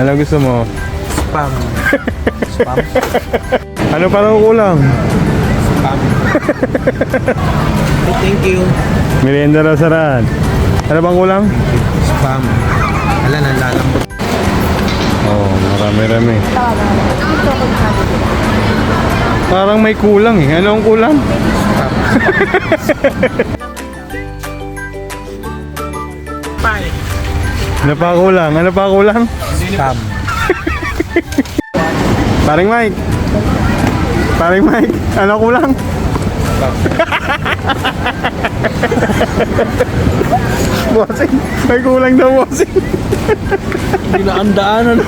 Ano gusto mo? Spam. Spam. Ano parang kulang? Spam. Thank you. Merienda na saran. Ano bang kulang? Spam. Ala, nalalambot. Oh, marami-rami. Parang may kulang eh. Ano ang kulang? Spam. Ano pa kulang? Ano pa kulang? Spam. Paring Mike. Paring Mike. Ano kulang? Spam. Bossing. May kulang daw, bossing. Hindi na ang daanan.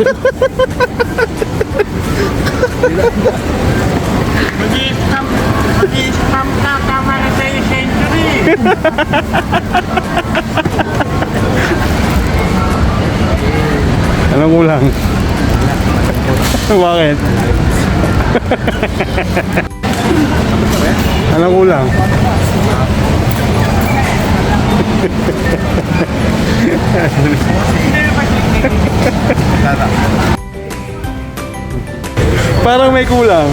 Mag-i-spam ka, tama na sa'yo century. Ano kulang? Bakit? Ano kulang? Parang may kulang.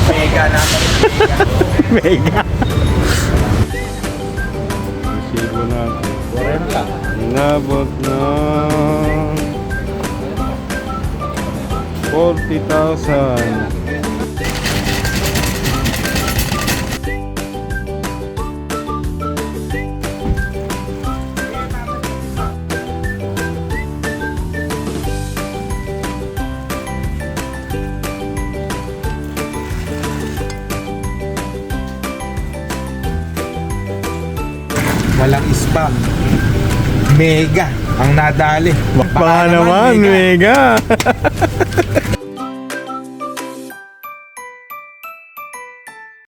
Mega na. Mega. Resibo natin. 40. Inabot na 40,000. Walang spam. Mega ang nadali. Baka naman, mega.